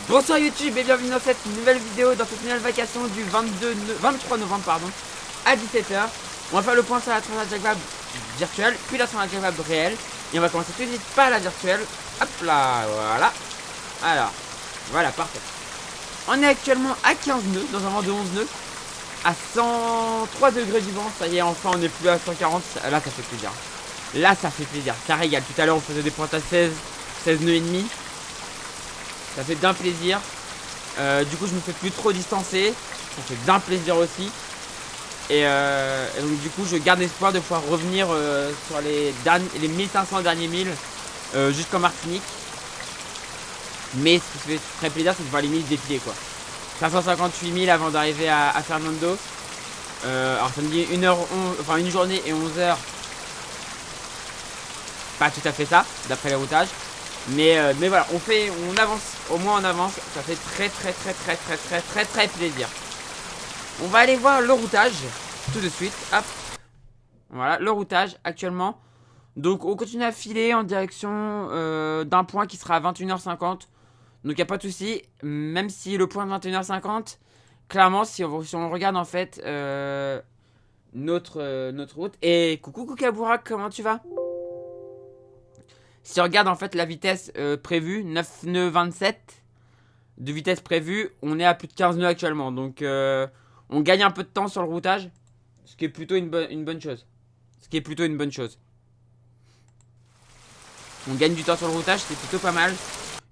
Bonsoir YouTube et bienvenue dans cette nouvelle vidéo, dans cette nouvelle vacation du 23 novembre pardon, à 17 h. On va faire le point sur la Transat Jacques Vabre virtuelle, puis la Transat Jacques Vabre réelle. Et on va commencer tout de suite par la virtuelle. Hop là, voilà. Alors, voilà, parfait. On est actuellement à 15 nœuds, dans un vent de 11 nœuds. À 103 degrés du vent, ça y est, enfin on n'est plus à 140. Là ça fait plaisir. Là ça fait plaisir, ça régale. Tout à l'heure on faisait des pointes à 16 nœuds et demi. Ça fait d'un plaisir. Du coup je me fais plus trop distancer. Ça fait d'un plaisir aussi. Et donc du coup je garde espoir de pouvoir revenir sur les 1500 derniers milles jusqu'en Martinique. Mais ce qui fait très plaisir c'est de voir les milles défiler quoi. 558 000 avant d'arriver à Fernando. Alors ça me dit 1h11, enfin une journée et 11 heures. Pas tout à fait ça, d'après les routages. Mais voilà, on avance, au moins on avance. Ça fait très plaisir. On va aller voir le routage tout de suite. Hop. Voilà, le routage actuellement. Donc on continue à filer en direction d'un point qui sera à 21h50. Donc il n'y a pas de souci, même si le point de 21h50, clairement, si on regarde en fait notre route. Et coucou Koukaboura, comment tu vas? Si on regarde en fait la vitesse prévue, 9 nœuds 27 de vitesse prévue, on est à plus de 15 nœuds actuellement. Donc on gagne un peu de temps sur le routage, ce qui est plutôt une bonne chose. On gagne du temps sur le routage, c'est plutôt pas mal.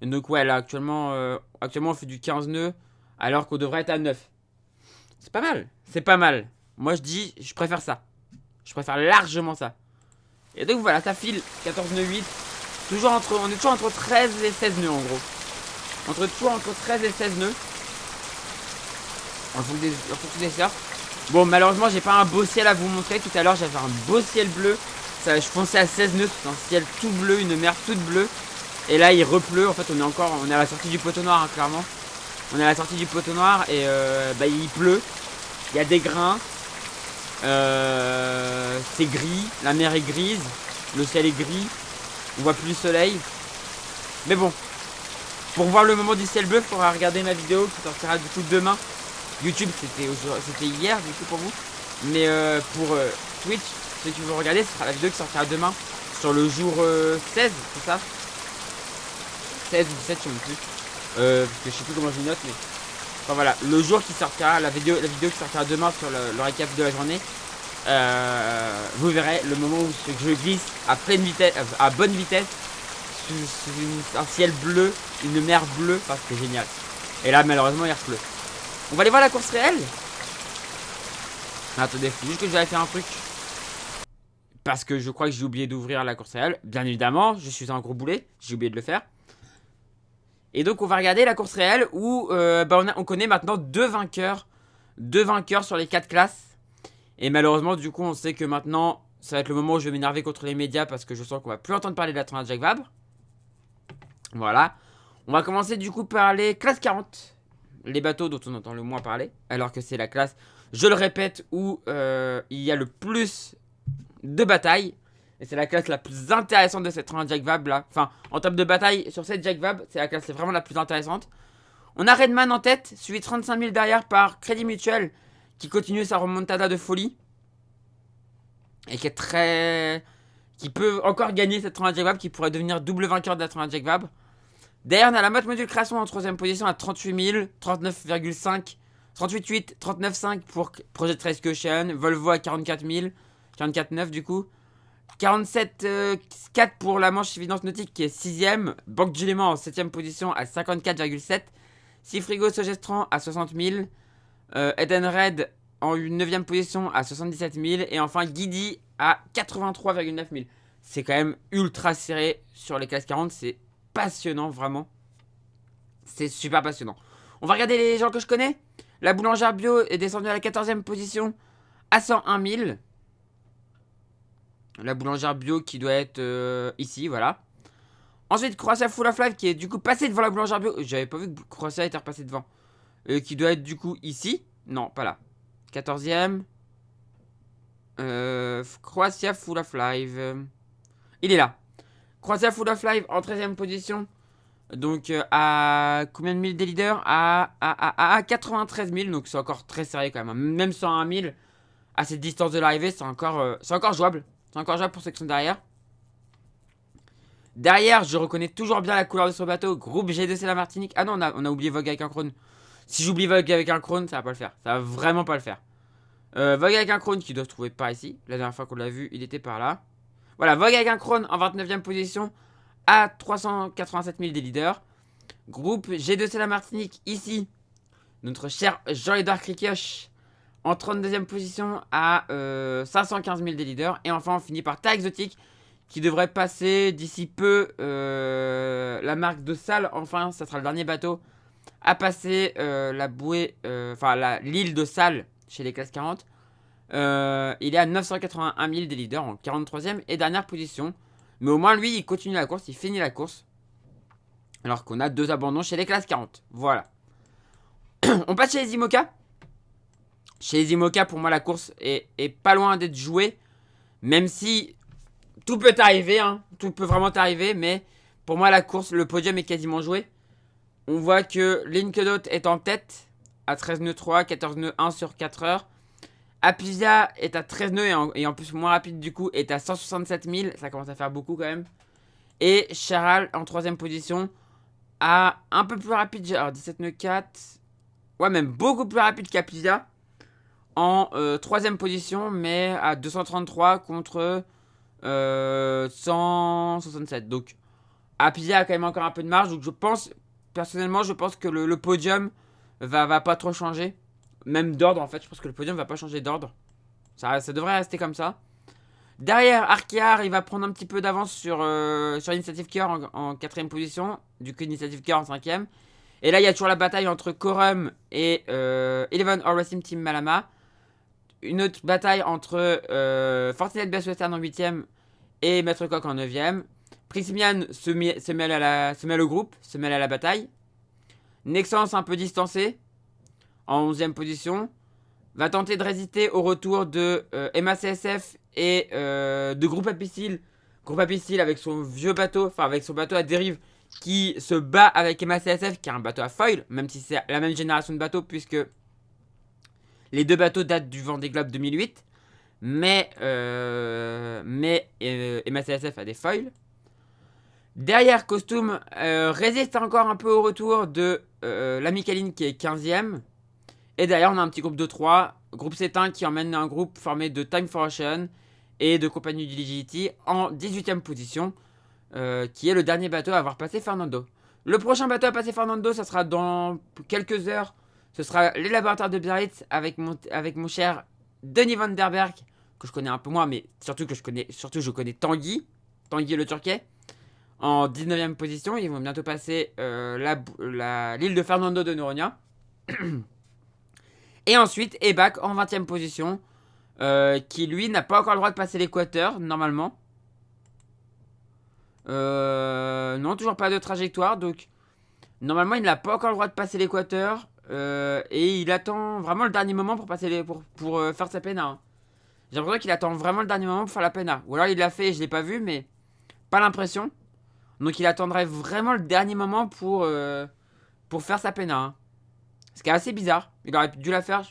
Et donc ouais là actuellement on fait du 15 nœuds alors qu'on devrait être à 9. C'est pas mal. Moi je préfère ça. Je préfère largement ça. Et donc voilà, ça file 14 nœuds 8. On est toujours entre 13 et 16 nœuds en gros. Entre 13 et 16 nœuds. En fonction des surfs. Bon malheureusement j'ai pas un beau ciel à vous montrer. Tout à l'heure j'avais un beau ciel bleu. Ça, je fonçais à 16 nœuds, c'est un ciel tout bleu, une mer toute bleue. Et là il repleut, en fait on est à la sortie du poteau noir hein, clairement. On est à la sortie du poteau noir et il pleut. Il y a des grains. C'est gris, la mer est grise. Le ciel est gris. On voit plus le soleil. Mais bon, pour voir le moment du ciel bleu, il faudra regarder ma vidéo qui sortira du coup demain. YouTube c'était hier du coup pour vous. Mais pour Twitch, ceux qui veulent regarder, ce sera la vidéo qui sortira demain. Sur le jour 16, c'est ça 16 ou 17, je sais même plus. Parce que je sais plus comment je note, mais. Enfin voilà, le jour qui sortira, la vidéo qui sortira demain sur le récap de la journée. Vous verrez le moment où je glisse à pleine vitesse, à bonne vitesse, sous un ciel bleu, une mer bleue, enfin c'était génial. Et là malheureusement il pleut. On va aller voir la course réelle. Attendez, faut juste que je vais aller faire un truc. Parce que je crois que j'ai oublié d'ouvrir la course réelle. Bien évidemment, je suis un gros boulet, j'ai oublié de le faire. Et donc on va regarder la course réelle où on connaît maintenant deux vainqueurs sur les 4 classes. Et malheureusement du coup on sait que maintenant ça va être le moment où je vais m'énerver contre les médias parce que je sens qu'on va plus entendre parler de la Transat Jacques Vabre. Voilà. On va commencer du coup par les classes 40. Les bateaux dont on entend le moins parler. Alors que c'est la classe, je le répète, où il y a le plus de batailles. Et c'est la classe la plus intéressante de cette Transat Jacques Vabre là. Enfin, en termes de bataille sur cette Jacques Vabre, c'est la classe c'est vraiment la plus intéressante. On a Redman en tête, suivi 35 000 derrière par Crédit Mutuel, qui continue sa remontada de folie. Et qui peut encore gagner cette Transat Jacques Vabre, qui pourrait devenir double vainqueur de la Transat Jacques Vabre. Derrière, on a la Mot Module Création en 3ème position à 38 000, 39,5, 38,8, 39,5 pour Project Rescue Ocean, Volvo à 44 000, 44,9 du coup. 47,4 pour la Manche Évidence Nautique qui est 6ème. Banque du Léman en 7ème position à 54,7. Seafrigo Sogestran à 60 000. Edenred en 9ème position à 77 000. Et enfin Guidi à 83,9 000. C'est quand même ultra serré sur les classes 40. C'est passionnant vraiment. C'est super passionnant. On va regarder les gens que je connais. La boulangère bio est descendue à la 14ème position à 101 000. La boulangère bio qui doit être ici, voilà. Ensuite, Croatia Full of Life qui est du coup passé devant la boulangère bio. J'avais pas vu que Croatia était repassé devant. Qui doit être du coup ici. Non, pas là. 14ème. Croatia Full of Life. Il est là. Croatia Full of Life en 13ème position. Donc à combien de mille des leaders à 93 000, donc c'est encore très sérieux quand même, hein. Même 101 000 à cette distance de l'arrivée, c'est encore jouable. C'est encore jouable pour ceux qui sont derrière. Derrière, je reconnais toujours bien la couleur de son bateau. Groupe G2C la Martinique. Ah non, on a oublié Vogue avec un Krone. Si j'oublie Vogue avec un Krone, ça va pas le faire. Ça va vraiment pas le faire. Vogue avec un Krone qui doit se trouver par ici. La dernière fois qu'on l'a vu, il était par là. Voilà, Vogue avec un Krone en 29e position à 387 000 des leaders. Groupe G2C la Martinique ici. Notre cher Jean-Edouard Cricioche en 32e position à 515 000 des leaders. Et enfin, on finit par Terre Exotique qui devrait passer d'ici peu la marque de Salles. Enfin, ça sera le dernier bateau à passer la bouée, l'île de Salles chez les classes 40. Il est à 981 000 des leaders en 43e et dernière position. Mais au moins, lui, il continue la course, il finit la course. Alors qu'on a 2 abandons chez les classes 40. Voilà. On passe chez les IMOCA. Chez les IMOCA, pour moi, la course est pas loin d'être jouée. Même si tout peut arriver, hein. Tout peut vraiment arriver. Mais pour moi, la course, le podium est quasiment joué. On voit que Linkedot est en tête à 13 nœuds 3, 14 nœuds 1 sur 4 heures. Apisia est à 13 nœuds et en plus moins rapide du coup, est à 167 000. Ça commence à faire beaucoup quand même. Et Charal en 3ème position à un peu plus rapide. Alors 17 nœuds 4. Ouais, même beaucoup plus rapide qu'Apisia. En 3ème position, mais à 233 contre 167. Donc Apisia a quand même encore un peu de marge. Donc je pense, personnellement, je pense que le podium va pas trop changer. Même d'ordre en fait, je pense que le podium va pas changer d'ordre. Ça devrait rester comme ça. Derrière, Arkear, il va prendre un petit peu d'avance sur Initiative Cœur en 4ème position. Du coup, Initiative Cœur en 5ème. Et là, il y a toujours la bataille entre Corum et Eleven or Racing Team Malama. Une autre bataille entre Fortinet Best Western en 8ème et Maître Coq en 9ème. Prismian se mêle au groupe, se mêle à la bataille. Nexence un peu distancé en 11ème position. Va tenter de résister au retour de MACSF et de Groupe Apicil. Groupe Apicil avec son vieux bateau, enfin avec son bateau à dérive qui se bat avec MACSF qui a un bateau à foil, même si c'est la même génération de bateaux puisque les deux bateaux datent du Vendée Globe 2008. Mais MACSF a des foils. Derrière, Costume résiste encore un peu au retour de l'Amicaline qui est 15ème. Et derrière, on a un petit groupe de 3. Groupe C1 qui emmène un groupe formé de Time for Ocean et de Compagnie du Digility en 18ème position. Qui est le dernier bateau à avoir passé Fernando. Le prochain bateau à passer Fernando, ça sera dans quelques heures. Ce sera les laboratoires de Biarritz avec mon cher Denis Van Der Berg, que je connais un peu moins, mais surtout je connais Tanguy le Turquet, en 19ème position. Ils vont bientôt passer l'île de Fernando de Noronha. Et ensuite, Ebac en 20ème position, qui lui n'a pas encore le droit de passer l'équateur, normalement. Non, toujours pas de trajectoire, donc normalement il n'a pas encore le droit de passer l'équateur. Et il attend vraiment le dernier moment pour passer pour faire sa pena, hein. J'ai l'impression qu'il attend vraiment le dernier moment pour faire la pena. Ou alors il l'a fait et je l'ai pas vu, mais pas l'impression. Donc il attendrait vraiment le dernier moment pour faire sa pena, hein. Ce qui est assez bizarre. Il aurait dû la faire.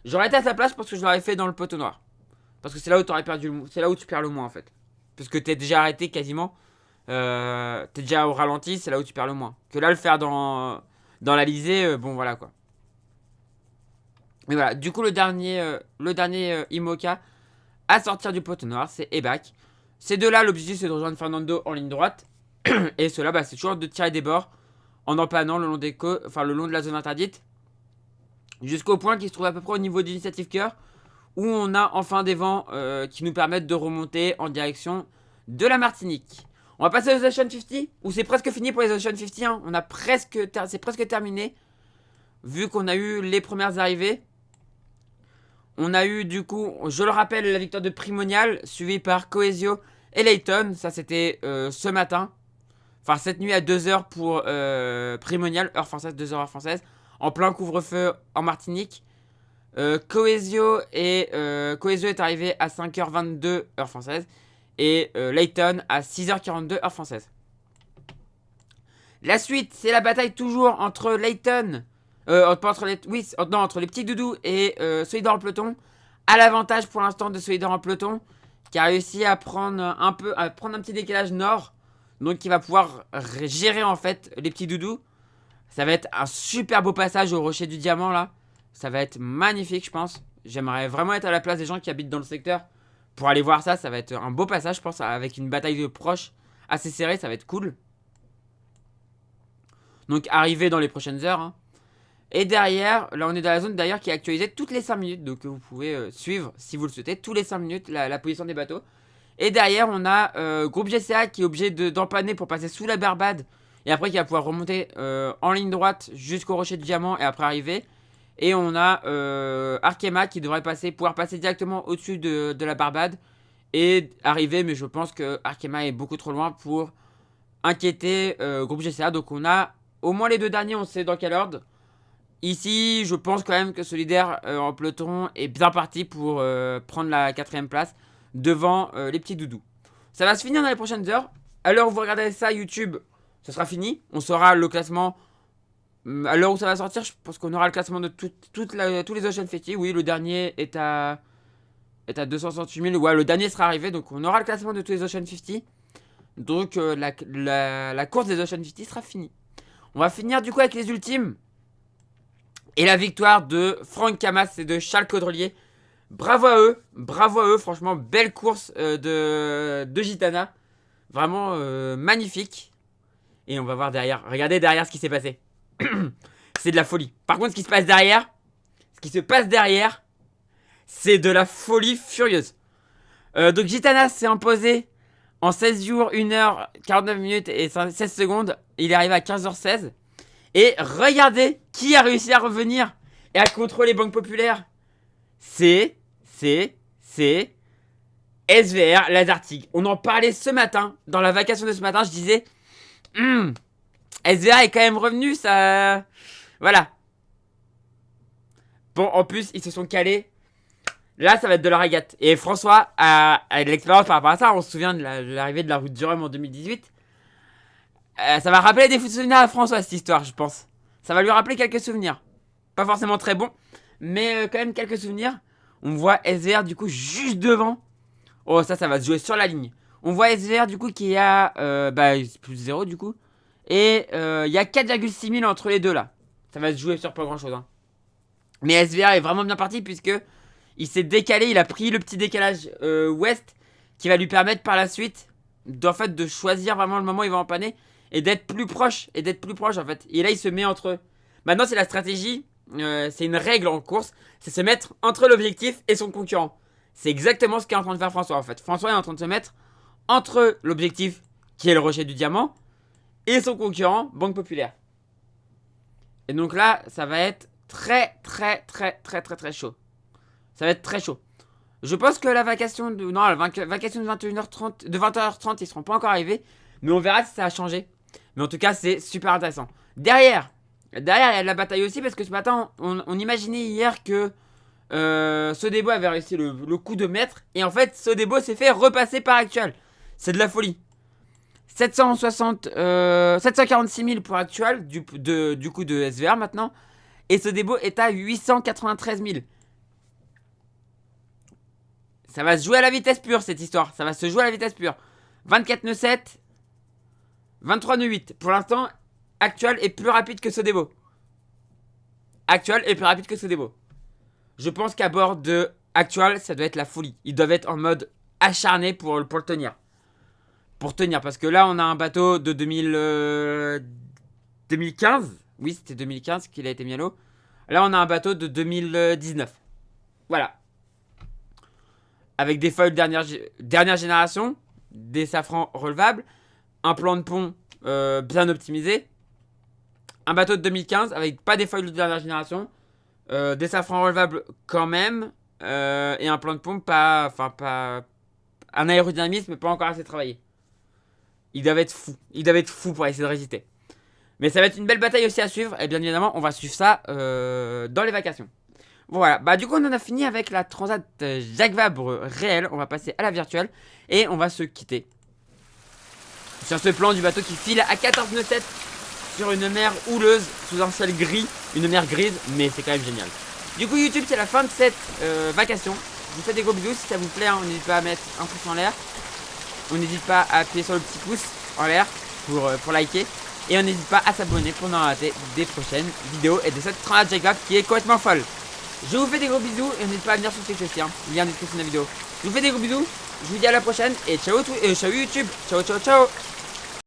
J'aurais été à sa place parce que je l'aurais fait dans le poteau noir. Parce que c'est là où t'aurais perdu c'est là où tu perds le moins en fait. Parce que t'es déjà arrêté quasiment. T'es déjà au ralenti, c'est là où tu perds le moins. Que là, le faire dans l'Alizé, bon voilà quoi. Mais voilà, du coup, le dernier IMOCA à sortir du poteau noir, c'est Ebac. Ces deux-là, l'objectif c'est de rejoindre Fernando en ligne droite. Et ceux-là, bah, c'est toujours de tirer des bords en empannant le long de la zone interdite. Jusqu'au point qui se trouve à peu près au niveau d'Initiative Cœur, où on a enfin des vents qui nous permettent de remonter en direction de la Martinique. On va passer aux Ocean 50, où c'est presque fini pour les Ocean 50, hein. C'est presque terminé, vu qu'on a eu les premières arrivées. On a eu du coup, je le rappelle, la victoire de Primonial, suivie par Coesio et Layton. Ça c'était ce matin. Enfin cette nuit à 2h pour Primonial, heure française, 2h heure française. En plein couvre-feu en Martinique. Coesio est arrivé à 5h22 heure française. Et Layton à 6h42 heure française. La suite, c'est la bataille toujours entre Layton, entre les petits doudous et Solidor en peloton. À l'avantage pour l'instant de Solidor en peloton, qui a réussi à prendre un petit décalage nord. Donc qui va pouvoir gérer en fait les petits doudous. Ça va être un super beau passage au rocher du diamant là. Ça va être magnifique je pense. J'aimerais vraiment être à la place des gens qui habitent dans le secteur pour aller voir ça. Ça va être un beau passage je pense, avec une bataille de proches assez serrée, ça va être cool. Donc arriver dans les prochaines heures. Hein. Et derrière, là on est dans la zone d'ailleurs qui est actualisée toutes les 5 minutes. Donc vous pouvez suivre si vous le souhaitez, tous les 5 minutes la position des bateaux. Et derrière on a groupe GCA qui est obligé d'empanner pour passer sous la Barbade. Et après qui va pouvoir remonter en ligne droite jusqu'au rocher du diamant et après arriver. Et on a Arkema qui devrait pouvoir passer directement au-dessus de la Barbade. Et arriver, mais je pense que Arkema est beaucoup trop loin pour inquiéter groupe GCA. Donc on a au moins les deux derniers, on sait dans quel ordre. Ici, je pense quand même que Solidaire en peloton est bien parti pour prendre la 4ème place devant les petits doudous. Ça va se finir dans les prochaines heures. À l'heure où vous regardez ça, YouTube, ça sera fini. On saura le classement. À l'heure où ça va sortir, je pense qu'on aura le classement de tous les Ocean 50. Oui, le dernier est à 268 000. Ouais, le dernier sera arrivé. Donc, on aura le classement de tous les Ocean 50. Donc, la course des Ocean 50 sera finie. On va finir du coup avec les ultimes. Et la victoire de Franck Camas et de Charles Caudrelier. Bravo à eux, franchement, belle course de Gitana. Vraiment magnifique. Et on va voir derrière, regardez derrière ce qui s'est passé. C'est de la folie. Par contre, ce qui se passe derrière, c'est de la folie furieuse. Donc Gitana s'est imposé en 16 jours, 1h, 49 minutes et 16 secondes. Il est arrivé à 15h16. Et regardez qui a réussi à revenir et à contrôler Banque Populaire. C'est SVR Lazartigue. On en parlait ce matin, dans la vacation de ce matin, je disais SVR est quand même revenu, ça... Voilà. Bon, en plus, ils se sont calés. Là, ça va être de la régate. Et François a de l'expérience par rapport à ça. On se souvient de l'arrivée de la route du Rhum en 2018. Ça va rappeler des souvenirs à François, cette histoire, je pense. Ça va lui rappeler quelques souvenirs. Pas forcément très bons, mais quand même quelques souvenirs. On voit SVR, du coup, juste devant. Oh, ça va se jouer sur la ligne. On voit SVR, du coup, qui a plus 0, du coup. Et il y a 4,6 000 entre les deux, là. Ça va se jouer sur pas grand-chose. Hein. Mais SVR est vraiment bien parti, puisque il s'est décalé. Il a pris le petit décalage ouest, qui va lui permettre par la suite, de choisir vraiment le moment où il va empanner. Et d'être plus proche, en fait. Et là, il se met entre eux. Maintenant, c'est la stratégie, c'est une règle en course, c'est se mettre entre l'objectif et son concurrent. C'est exactement ce qu'est en train de faire François, en fait. François est en train de se mettre entre l'objectif, qui est le rocher du diamant, et son concurrent, Banque Populaire. Et donc là, ça va être très chaud. Ça va être très chaud. Je pense que la vacation de... Non, la vacation de 21h30, de 20h30, ils seront pas encore arrivés. Mais on verra si ça a changé. Mais en tout cas, c'est super intéressant. Derrière, il y a de la bataille aussi. Parce que ce matin, on imaginait hier que Sodebo avait réussi le coup de maître. Et en fait, Sodebo s'est fait repasser par Actual. C'est de la folie. 746 000 pour Actual, du coup de SVR maintenant. Et Sodebo est à 893 000. Ça va se jouer à la vitesse pure, cette histoire. Ça va se jouer à la vitesse pure. 24 nœuds 7. 23 nœuds 8. Pour l'instant, Actual est plus rapide que Sodebo. Je pense qu'à bord de Actual, ça doit être la folie. Ils doivent être en mode acharné pour le tenir. Parce que là, on a un bateau de 2015. Oui, c'était 2015 qu'il a été mis à l'eau. Là, on a un bateau de 2019. Voilà. Avec des foils dernière génération, des safrans relevables, un plan de pont bien optimisé, un bateau de 2015 avec pas des foils de dernière génération, des safrans relevables quand même, et un plan de pont pas un aérodynamisme pas encore assez travaillé. Ils doivent être fous pour essayer de résister. Mais ça va être une belle bataille aussi à suivre, et bien évidemment on va suivre ça dans les vacations. Voilà, du coup on en a fini avec la Transat Jacques Vabre réelle. On va passer à la virtuelle et on va se quitter sur ce plan du bateau qui file à 14 nœuds 7 sur une mer houleuse, sous un ciel gris, une mer grise, mais c'est quand même génial. Du coup YouTube, c'est la fin de cette vacation. Je vous fais des gros bisous, si ça vous plaît, on n'hésite pas à mettre un pouce en l'air. On n'hésite pas à appuyer sur le petit pouce en l'air pour liker. Et on n'hésite pas à s'abonner pour ne rater des prochaines vidéos et de cette transat Jacob qui est complètement folle. Je vous fais des gros bisous et n'hésitez pas à venir sur TikTok aussi, hein, lien en description de la vidéo. Je vous fais des gros bisous, je vous dis à la prochaine et ciao, ciao YouTube, ciao ciao ciao.